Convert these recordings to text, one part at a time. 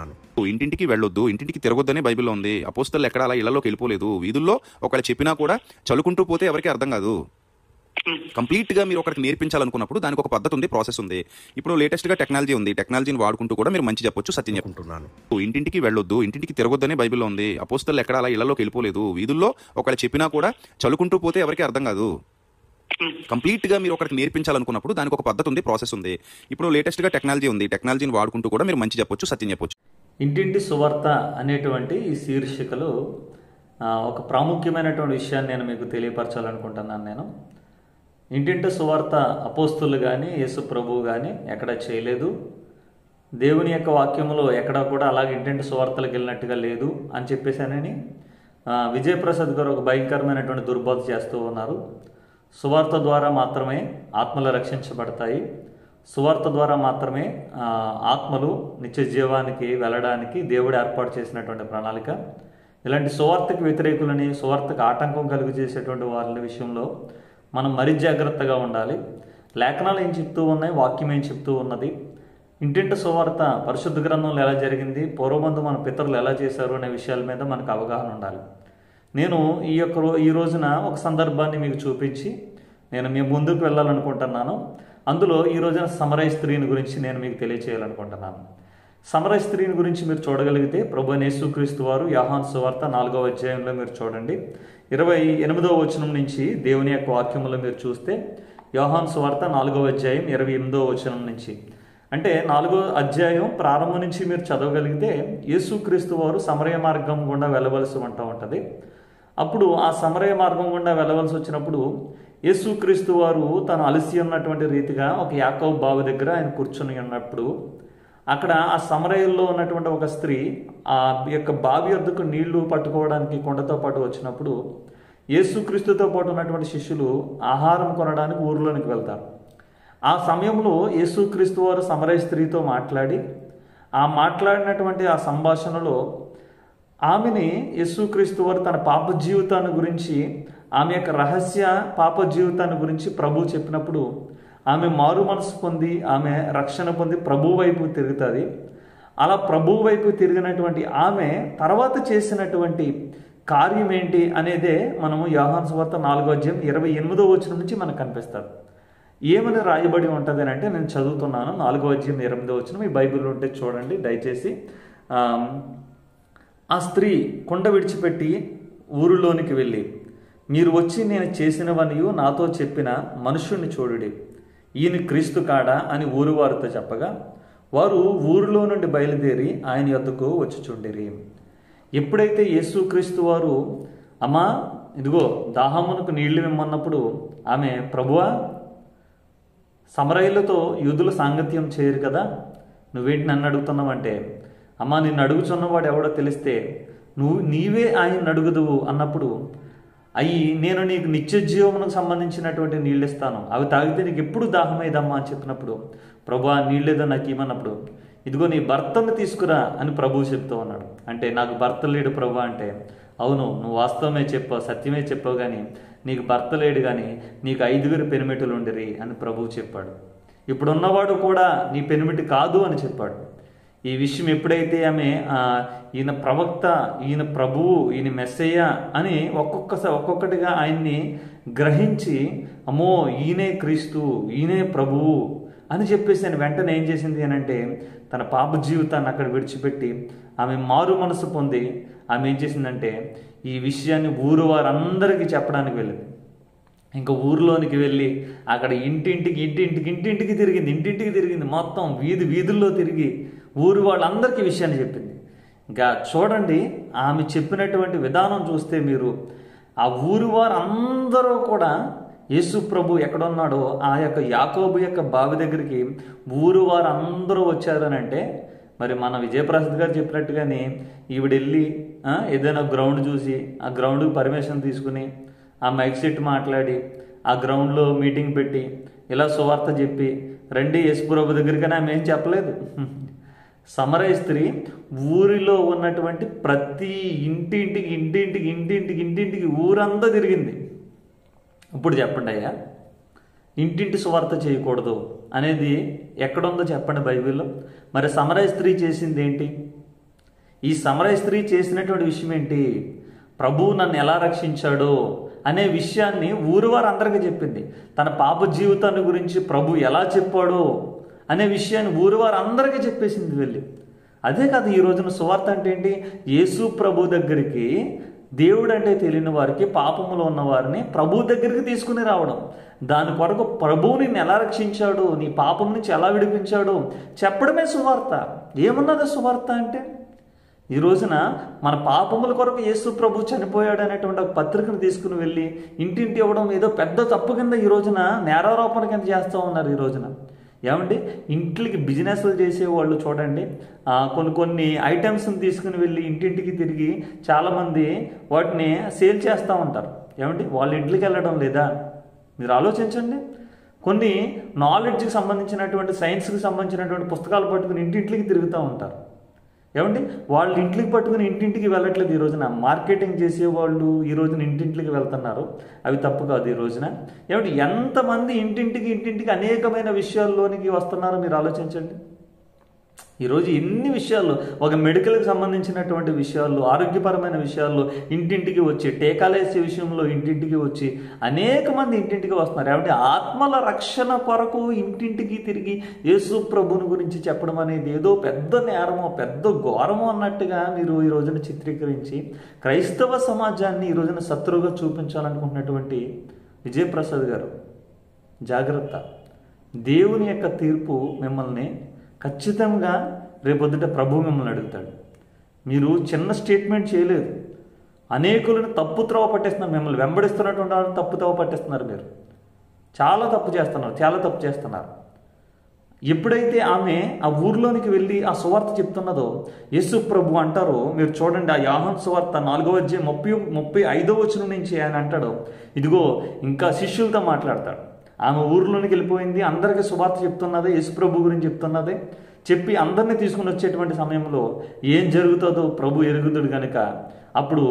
అనుకుంటున్నాను. ఇంటింటికి వెళ్ళొద్దు, ఇంటింటికి తిరగొద్దనే బైబిల్లో ఉంది. అపోస్తలు ఎక్కడ అలా ఇళ్లలోకి వెళ్ళిపోలేదు. వీధుల్లో ఒకవేళ చెప్పినా కూడా చలుకుంటూ పోతే ఎవరికి అర్థం కాదు. కంప్లీట్గా మీరు ఒకరికి నేర్పించాలనుకున్నప్పుడు దానికి ఒక పద్ధతి ఉంది, ప్రాసెస్ ఉంది. ఇప్పుడు లేటెస్ట్గా టెక్నాలజీ ఉంది. టెక్నాలజీని వాడుకుంటూ కూడా మీరు మంచి చెప్పొచ్చు, సత్యం అనుకుంటున్నాను. ఇంటింటికి వెళ్ళొద్దు, ఇంటింటికి తిరగొద్దనే బైబిల్లో ఉంది. అపోస్తలు ఎక్కడ అలా ఇళ్లలోకి వెళ్ళిపోలేదు. వీధుల్లో ఒకవేళ చెప్పినా కూడా చలుకుంటూ పోతే ఎవరికి అర్థం కాదు. కంప్లీట్గా మీరు ఒకరికి నేర్పించాలనుకున్నప్పుడు దానికి ఒక పద్ధతి ఉంది, ప్రాసెస్ ఉంది. ఇప్పుడు లేటెస్ట్గా టెక్నాలజీ ఉంది. టెక్నాలజీని వాడుకుంటూ కూడా మీరు మంచి చెప్పొచ్చు, సత్యం చెప్పొచ్చు. ఇంటింటి సువార్త అనేటువంటి ఈ శీర్షికలో ఒక ప్రాముఖ్యమైనటువంటి విషయాన్ని నేను మీకు తెలియపరచాలనుకుంటున్నాను. నేను ఇంటింటి సువార్త అపోస్తులు కానీ యేసు ప్రభువు కానీ ఎక్కడ చేయలేదు. దేవుని యొక్క వాక్యంలో ఎక్కడ కూడా అలాగే ఇంటింటి సువార్తలకు వెళ్ళినట్టుగా లేదు అని చెప్పేసానని విజయప్రసాద్ గారు ఒక భయంకరమైనటువంటి దుర్బోధ చేస్తూ ఉన్నారు. సువార్త ద్వారా మాత్రమే ఆత్మలు రక్షించబడతాయి. సువార్త ద్వారా మాత్రమే ఆత్మలు నిత్య జీవానికి వెళ్ళడానికి దేవుడు ఏర్పాటు చేసినటువంటి ప్రణాళిక. ఇలాంటి సువార్తకు వ్యతిరేకులని, సువార్తకు ఆటంకం కలుగు చేసేటువంటి వాళ్ళ విషయంలో మనం మరీ జాగ్రత్తగా ఉండాలి. లేఖనాలు ఏం చెప్తూ ఉన్నాయి, వాక్యం ఏం చెప్తూ ఉన్నది, ఇంటింటి సువార్త పరిశుద్ధ గ్రంథంలో ఎలా జరిగింది, పూర్వమందు మన పితరులు ఎలా చేశారు అనే విషయాల మీద మనకు అవగాహన ఉండాలి. నేను ఈ రోజున ఒక సందర్భాన్ని మీకు చూపించి నేను మీ ముందుకు వెళ్ళాలనుకుంటున్నాను. అందులో ఈ రోజున సమరయ స్త్రీని గురించి నేను మీకు తెలియచేయాలనుకుంటున్నాను. సమరయ స్త్రీని గురించి మీరు చూడగలిగితే ప్రభువైన యేసుక్రీస్తు వారు యోహాను సువార్త 4వ అధ్యాయంలో మీరు చూడండి, 28వ వచనం నుంచి దేవుని యొక్క వాక్యంలో మీరు చూస్తే యోహాను సువార్త 4వ అధ్యాయం 28వ వచనం నుంచి, అంటే 4వ అధ్యాయం ప్రారంభం నుంచి మీరు చదవగలిగితే యేసుక్రీస్తు వారు సమరయ మార్గం గుండా వెళ్ళవలసి ఉంటుంది. అప్పుడు ఆ సమరయ మార్గం గుండా వెళ్ళవలసి వచ్చినప్పుడు యేసుక్రీస్తు వారు తను అలసి ఉన్నటువంటి రీతిగా ఒక యాకోబు బావి దగ్గర ఆయన కూర్చొని ఉన్నప్పుడు అక్కడ ఆ సమరయంలో ఉన్నటువంటి ఒక స్త్రీ ఆ యొక్క బావి వద్దకు నీళ్లు పట్టుకోవడానికి కొండతో పాటు వచ్చినప్పుడు యేసుక్రీస్తుతో పాటు ఉన్నటువంటి శిష్యులు ఆహారం కొనడానికి ఊరిలోనికి వెళ్తారు. ఆ సమయంలో యేసుక్రీస్తు వారు సమరయ స్త్రీతో మాట్లాడి ఆ మాట్లాడినటువంటి ఆ సంభాషణలో ఆమెని యేసుక్రీస్తు వారు తన పాప జీవితాన్ని గురించి, ఆమె యొక్క రహస్య పాప జీవితాన్ని గురించి ప్రభువు చెప్పినప్పుడు ఆమె మారు మనసు పొంది ఆమె రక్షణ పొంది ప్రభువు వైపు తిరుగుతుంది. అలా ప్రభువు వైపు తిరిగినటువంటి ఆమె తర్వాత చేసినటువంటి కార్యం ఏంటి అనేదే మనము యోహాను సువార్త 4వ అధ్యాయం 28వ వచనం నుంచి మనకు కనిపిస్తుంది. ఏమని రాయబడి ఉంటుంది అని అంటే నేను చదువుతున్నాను. 4వ అధ్యాయం 28వ వచనం ఈ బైబిల్లో ఉంటే చూడండి దయచేసి. ఆ స్త్రీ కుండ విడిచిపెట్టి ఊరిలోనికి వెళ్ళి, మీరు వచ్చి నేను చేసినవనియు నాతో చెప్పిన మనుష్యుణ్ణి చూడుడి, ఈయన క్రీస్తు కాడా అని ఊరు వారితో చెప్పగా వారు ఊరిలో నుండి బయలుదేరి ఆయన యొద్దకు వచ్చుచుండిరి. ఎప్పుడైతే యేసుక్రీస్తు వారు అమ్మా ఇదిగో దాహమునకు నీళ్లు ఇమ్మన్నప్పుడు ఆమె ప్రభువా సమరయులతో యూదుల సాంగత్యం చేయరు కదా, నువ్వేంటి నన్ను అడుగుతున్నావంటే, అమ్మా నిన్ను అడుగుచున్నవాడు ఎవడో తెలిస్తే నీవే ఆయన అడుగుదువు అన్నప్పుడు, నేను నీకు నిత్య జీవమునకు సంబంధించినటువంటి నీళ్ళు ఇస్తాను, అవి తాగితే నీకు ఎప్పుడు దాహమైదమ్మా అని చెప్పినప్పుడు ప్రభు ఆ నీళ్ళేదో నాకు ఇవ్వనప్పుడు ఇదిగో నీ భర్తను తీసుకురా అని ప్రభువు చెప్తూ ఉన్నాడు. అంటే నాకు భర్త లేడు ప్రభు అంటే, అవును నువ్వు వాస్తవమే చెప్పావు, సత్యమే చెప్పావు, కానీ నీకు భర్త లేడు, కానీ నీకు 5 పెనిమిటులు ఉండిరి అని ప్రభువు చెప్పాడు. ఇప్పుడున్నవాడు కూడా నీ పెనిమిటి కాదు అని చెప్పాడు. ఈ విషయం ఎప్పుడైతే ఆమె ఈయన ప్రవక్త, ఈయన ప్రభువు, ఈయన మెస్సయ్య అని ఒక్కొక్కటిగా ఆయన్ని గ్రహించి అమ్మో ఈయనే క్రీస్తు, ఈయనే ప్రభువు అని చెప్పేసి ఆయన వెంటనే ఏం చేసింది అని అంటే తన పాప జీవితాన్ని అక్కడ విడిచిపెట్టి ఆమె మారు మనసు పొంది ఆమె ఏం చేసిందంటే ఈ విషయాన్ని ఊరు వారందరికీ చెప్పడానికి వెళ్ళింది. ఇంకా ఊరిలోనికి వెళ్ళి అక్కడ ఇంటింటికి తిరిగింది, మొత్తం వీధుల్లో తిరిగి ఊరు వాళ్ళందరికీ విషయాన్ని చెప్పింది. ఇంకా చూడండి ఆమె చెప్పినటువంటి విధానం చూస్తే మీరు ఆ ఊరు వారందరూ కూడా యేసు ప్రభు ఎక్కడున్నాడో ఆ యొక్క యాకోబు యొక్క బావి దగ్గరికి ఊరు వారందరూ వచ్చారని అంటే, మరి మన విజయప్రసాద్ గారు చెప్పినట్టుగానే ఈవిడెళ్ళి ఏదైనా గ్రౌండ్ చూసి ఆ గ్రౌండ్కి పర్మిషన్ తీసుకుని ఆ మైక్ సెట్ మాట్లాడి ఆ గ్రౌండ్లో మీటింగ్ పెట్టి ఇలా సువార్త చెప్పి రండి యేసు ప్రభు దగ్గరికి ఆమె ఏం చెప్పలేదు. సమరయ స్త్రీ ఊరిలో ఉన్నటువంటి ప్రతి ఇంటింటికి ఊరంతా తిరిగింది. ఇప్పుడు చెప్పండి అయ్యా, ఇంటింటి సువార్త చేయకూడదు అనేది ఎక్కడుందో చెప్పండి బైబిల్లో. మరి సమరయ స్త్రీ చేసింది ఏంటి? ఈ సమరయ స్త్రీ చేసినటువంటి విషయం ఏంటి? ప్రభువు నన్ను ఎలా రక్షించాడో అనే విషయాన్ని ఊరు వారందరికీ చెప్పింది. తన పాప జీవితాన్ని గురించి ప్రభు ఎలా చెప్పాడో అనే విషయాన్ని ఊరు వారందరికీ చెప్పేసింది వెళ్ళి. అదే కాదు, ఈ రోజున సువార్త అంటే ఏంటి? యేసు ప్రభు దగ్గరికి, దేవుడు అంటే తెలియని వారికి, పాపములో ఉన్న వారిని ప్రభు దగ్గరికి తీసుకుని రావడం. దాని కొరకు ప్రభువు నిన్ను ఎలా రక్షించాడు, నీ పాపం నుంచి ఎలా విడిపించాడు చెప్పడమే సువార్త. ఏమన్నది సువార్త అంటే? ఈ రోజున మన పాపముల కొరకు యేసు ప్రభు చనిపోయాడు అనేటువంటి ఒక పత్రికను తీసుకుని వెళ్ళి ఇంటింటి ఇవ్వడం ఏదో పెద్ద తప్పు కింద ఈ రోజున నేరారోపణ కింద చేస్తూ ఉన్నారు. ఈ రోజున ఏమండి, ఇంటికి బిజినెస్లు చేసేవాళ్ళు చూడండి, కొన్ని ఐటమ్స్ని తీసుకుని వెళ్ళి ఇంటింటికి తిరిగి చాలామంది వాటిని సేల్ చేస్తూ ఉంటారు. ఏమండి, వాళ్ళ ఇంట్లోకి వెళ్ళడం లేదా? మీరు ఆలోచించండి. కొన్ని నాలెడ్జ్కి సంబంధించినటువంటి, సైన్స్కి సంబంధించినటువంటి పుస్తకాలు పట్టుకుని ఇంటింటికి తిరుగుతూ ఉంటారు. ఏమండి, వాళ్ళ ఇంటికి పట్టుకుని ఇంటింటికి వెళ్ళట్లేదు. ఈ రోజున మార్కెటింగ్ చేసేవాళ్ళు ఈ రోజున ఇంటింటికి వెళ్తున్నారు. అవి తప్పు కాదు. ఈ రోజున ఏమండి, ఎంతమంది ఇంటింటికి అనేకమైన విషయాల్లోనికి వస్తున్నారో మీరు ఆలోచించండి. ఈరోజు ఎన్ని విషయాలు, ఒక మెడికల్కి సంబంధించినటువంటి విషయాలు, ఆరోగ్యపరమైన విషయాల్లో ఇంటింటికి వచ్చి, టీకాలేసే విషయంలో ఇంటింటికి వచ్చి అనేక మంది ఇంటింటికి వస్తున్నారు. ఏమంటే ఆత్మల రక్షణ కొరకు ఇంటింటికి తిరిగి యేసు ప్రభుని గురించి చెప్పడం అనేది ఏదో పెద్ద నేరమో పెద్ద ఘోరమో అన్నట్టుగా మీరు ఈ రోజున చిత్రీకరించి క్రైస్తవ సమాజాన్ని ఈ రోజున శత్రువుగా చూపించాలనుకుంటున్నటువంటి విజయప్రసాద్ గారు, జాగ్రత్త. దేవుని యొక్క తీర్పు మిమ్మల్ని ఖచ్చితంగా రేపొద్దుట ప్రభు మిమ్మల్ని అడుగుతాడు. మీరు చిన్న స్టేట్మెంట్ చేయలేదు, అనేకులను తప్పు త్రోవ పట్టేస్తున్నారు. మిమ్మల్ని వెంబడిస్తున్నటువంటి వాళ్ళని తప్పు త్రోవ పట్టేస్తున్నారు. మీరు చాలా తప్పు చేస్తున్నారు. ఎప్పుడైతే ఆమె ఆ ఊర్లోనికి వెళ్ళి ఆ సువార్త చెప్తున్నదో యేసు ప్రభు అంటారు, మీరు చూడండి, ఆ యోహాను సువార్త 4వ అధ్యాయం 35వ వచనం నుంచి ఆయన అంటాడు, ఇదిగో ఇంకా శిష్యులతో మాట్లాడతాడు. ఆమె ఊర్లోనికి వెళ్ళిపోయింది, అందరికీ సువార్త చెప్తున్నది, యేసు ప్రభు గురించి చెప్తున్నది. చెప్పి అందరినీ తీసుకుని వచ్చేటువంటి సమయంలో ఏం జరుగుతుందో ప్రభు ఎరుగుతాడు కనుక అప్పుడు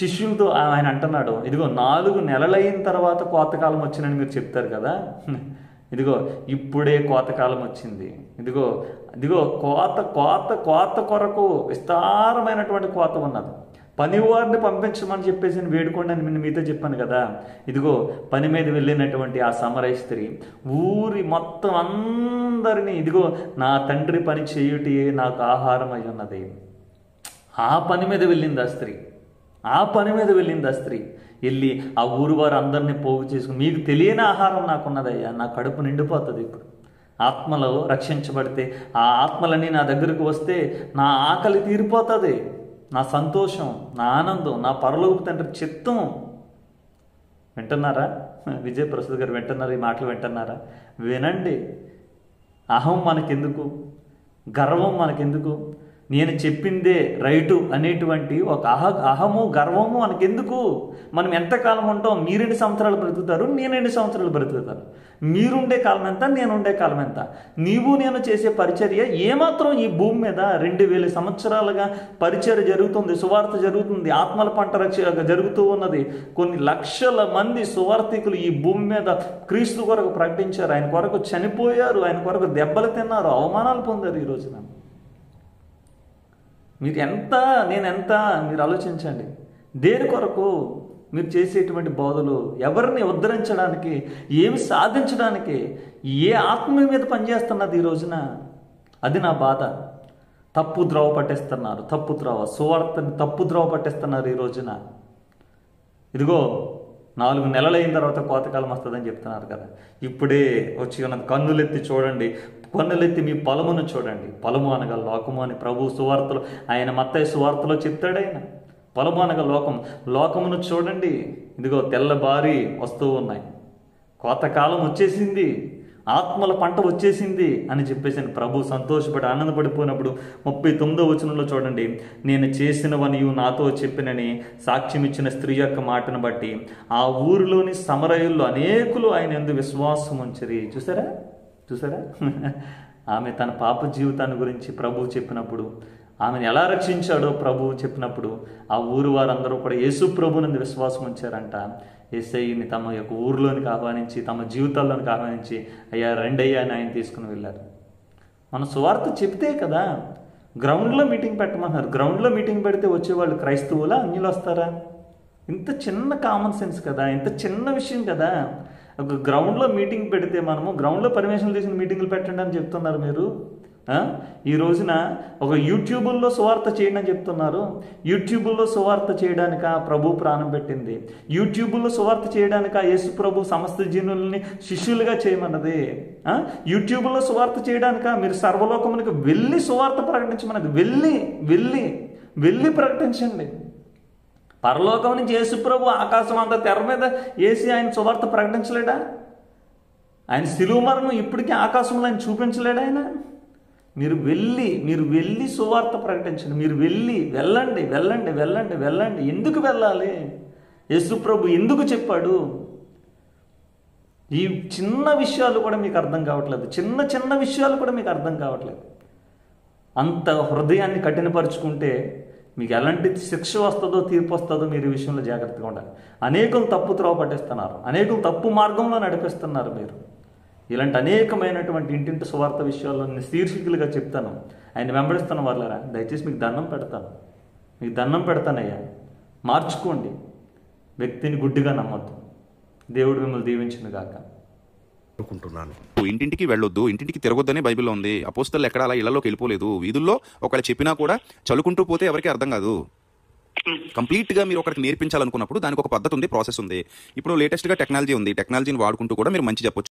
శిష్యులతో ఆయన అంటున్నాడు, ఇదిగో 4 నెలలైన తర్వాత కోతకాలం వచ్చినని మీరు చెప్తారు కదా, ఇదిగో ఇప్పుడే కోతకాలం వచ్చింది. ఇదిగో ఇదిగో కోత కొరకు విస్తారమైనటువంటి కోత ఉన్నది. పనివారిని పంపించమని చెప్పేసి వేడుకోండి అని నేను మీతో చెప్పాను కదా. ఇదిగో పని మీద వెళ్ళినటువంటి ఆ సమరయ స్త్రీ ఊరి మొత్తం అందరినీ, ఇదిగో నా తండ్రి పని చేయుటియే నాకు ఆహారం అయి ఉన్నది. ఆ పని మీద వెళ్ళింది ఆ స్త్రీ. వెళ్ళి ఆ ఊరు వారు అందరినీ పోగు చేసుకుని, మీకు తెలియని ఆహారం నాకున్నదయ్యా, నా కడుపు నిండిపోతుంది. ఇప్పుడు ఆత్మలో రక్షించబడితే ఆ ఆత్మలన్నీ నా దగ్గరకు వస్తే నా ఆకలి తీరిపోతుంది, నా సంతోషం, నా ఆనందం, నా పరలోక తండ్రి చిత్తం. వింటున్నారా? విజయప్రసాద్ గారు వింటున్నారు? ఈ మాటలు వింటున్నారా? వినండి. అహం మనకెందుకు, గర్వం మనకెందుకు, నేను చెప్పిందే రైటు అనేటువంటి ఒక అహము గర్వము మనకెందుకు? మనం ఎంతకాలం ఉంటాం? మీరు 2 సంవత్సరాలు బ్రతుకుతారు, నేను 2 సంవత్సరాలు బ్రతుకుతాను. మీరుండే కాలం ఎంత, నేనుండే కాలం ఎంత? నీవు నేను చేసే పరిచర్య ఏమాత్రం ఈ భూమి మీద 2000 సంవత్సరాలుగా పరిచర్య జరుగుతుంది, సువార్త జరుగుతుంది, ఆత్మల పంట జరుగుతూ ఉన్నది. కొన్ని లక్షల మంది సువార్థికులు ఈ భూమి మీద క్రీస్తు కొరకు ప్రకటించారు, ఆయన కొరకు చనిపోయారు, ఆయన కొరకు దెబ్బలు తిన్నారు, అవమానాలు పొందారు. ఈ రోజున మీరు ఎంత, నేనెంత, మీరు ఆలోచించండి. దేని కొరకు మీరు చేసేటువంటి బోధలు? ఎవరిని ఉద్ధరించడానికి, ఏమి సాధించడానికి, ఏ ఆత్మ మీద పనిచేస్తున్నది ఈ రోజున? అది నా బాధ. తప్పు ద్రోవ పట్టేస్తున్నారు, సువార్తని తప్పు ద్రోవ పట్టేస్తున్నారు ఈ రోజున. ఇదిగో 4 నెలలైన తర్వాత కోతకాలం వస్తుందని చెప్తున్నారు కదా. ఇప్పుడే వచ్చి ఉన్నది. కన్నులెత్తి చూడండి, కన్నులెత్తి మీ పొలమును చూడండి. పొలము అనగా లోకము అని ప్రభు సువార్తలో, ఆయన మత్తయి సువార్తలో చెప్తాడు. ఆయన పొలము అనగా లోకమును చూడండి, ఇదిగో తెల్లబారి వస్తూ ఉన్నాయి, కోతకాలం వచ్చేసింది, ఆత్మల పంట వచ్చేసింది అని చెప్పేసి ప్రభు సంతోషపడి ఆనందపడిపోయినప్పుడు 39వ వచనంలో చూడండి, నేను చేసినవనియు నాతో చెప్పినని సాక్ష్యం ఇచ్చిన స్త్రీ యొక్క మాటను బట్టి ఆ ఊరిలోని సమరయుల్లో అనేకులు ఆయన యందు విశ్వాసం ఉంచిరి. చూసారా? ఆమె తన పాప జీవితాన్ని గురించి ప్రభువు చెప్పినప్పుడు, ఆమెను ఎలా రక్షించాడో ప్రభువు చెప్పినప్పుడు ఆ ఊరు వారందరూ కూడా యేసు ప్రభువునందు విశ్వాసం ఉంచారంట. యేసయ్యని తమ యొక్క ఊరిలోనికి ఆహ్వానించి, తమ జీవితాల్లోనికి ఆహ్వానించి, అయ్యా రండయ్యా అని ఆయన తీసుకుని వెళ్ళారు. మన సువార్త చెప్తే కదా, గ్రౌండ్లో మీటింగ్ పెట్టమన్నారు. గ్రౌండ్లో మీటింగ్ పెడితే వచ్చేవాళ్ళు క్రైస్తవులా, అన్యులు వస్తారా? ఇంత చిన్న కామన్ సెన్స్ కదా, ఇంత చిన్న విషయం కదా. ఒక గ్రౌండ్లో మీటింగ్ పెడితే మనము గ్రౌండ్లో పర్మిషన్లు తీసిన మీటింగ్లు పెట్టండి అని చెప్తున్నారు మీరు. ఈ రోజున ఒక యూట్యూబుల్లో సువార్త చేయండి అని చెప్తున్నారు. యూట్యూబుల్లో సువార్త చేయడానిక ప్రభు ప్రాణం పెట్టింది? యూట్యూబుల్లో సువార్త చేయడానిక యేసు ప్రభు సమస్త జనుల్ని శిష్యులుగా చేయమన్నది? యూట్యూబుల్లో సువార్త చేయడానిక మీరు సర్వలోకమునికి వెళ్ళి సువార్త ప్రకటించమన్నది? వెళ్ళి వెళ్ళి వెళ్ళి ప్రకటించండి. పరలోకం నుంచి యేసు ప్రభు ఆకాశం అంతా తెర మీద వేసి ఆయన సువార్త ప్రకటించలేడా? ఆయన శిలువ మరణం ఇప్పటికీ ఆకాశంలో ఆయన చూపించలేడా? ఆయన మీరు వెళ్ళి సువార్త ప్రకటించండి. మీరు వెళ్ళండి వెళ్ళండి వెళ్ళండి వెళ్ళండి. ఎందుకు వెళ్ళాలి? యేసు ప్రభు ఎందుకు చెప్పాడు? ఈ చిన్న విషయాలు కూడా మీకు అర్థం కావట్లేదు. చిన్న చిన్న విషయాలు కూడా మీకు అర్థం కావట్లేదు. అంత హృదయాన్ని కఠినపరుచుకుంటే మీకు ఎలాంటి శిక్ష వస్తుందో, తీర్పు వస్తుందో మీరు ఈ విషయంలో జాగ్రత్తగా ఉండాలి. అనేకులు తప్పు త్రోవ పట్టిస్తున్నారు, అనేకులు తప్పు మార్గంలో నడిపిస్తున్నారు. మీరు ఇలాంటి అనేకమైనటువంటి ఇంటింటి సువార్త విషయాల్లో నేను శీర్షికలుగా చెప్తాను. ఆయన వెంబడిస్తున్న వాళ్ళరా, దయచేసి మీకు దండం పెడతాను, మీకు దండం పెడతానయ్యా, మార్చుకోండి. వ్యక్తిని గుడ్డిగా నమ్మొద్దు. దేవుడు మిమ్మల్ని దీవించును గాక. అనుకుంటున్నాను. ఇంటింటికి వెళ్ళొద్దు, ఇంటింటికి తిరగొద్దనే బైబిల్లో ఉంది. అపోస్తలు ఎక్కడ అలా ఇళ్లలోకి వెళ్ళిపోలేదు. వీధుల్లో ఒకళ్ళు చెప్పినా కూడా చలుకుంటూ పోతే ఎవరికి అర్థం కాదు. కంప్లీట్ గా మీరు ఒకరికి నేర్పించాలనుకున్నప్పుడు దానికి ఒక పద్ధతి ఉంది, ప్రాసెస్ ఉంది. ఇప్పుడు లేటెస్ట్ గా టెక్నాలజీ ఉంది. టెక్నాలజీని వాడుకుంటూ కూడా మీరు మంచి చెప్పొచ్చు.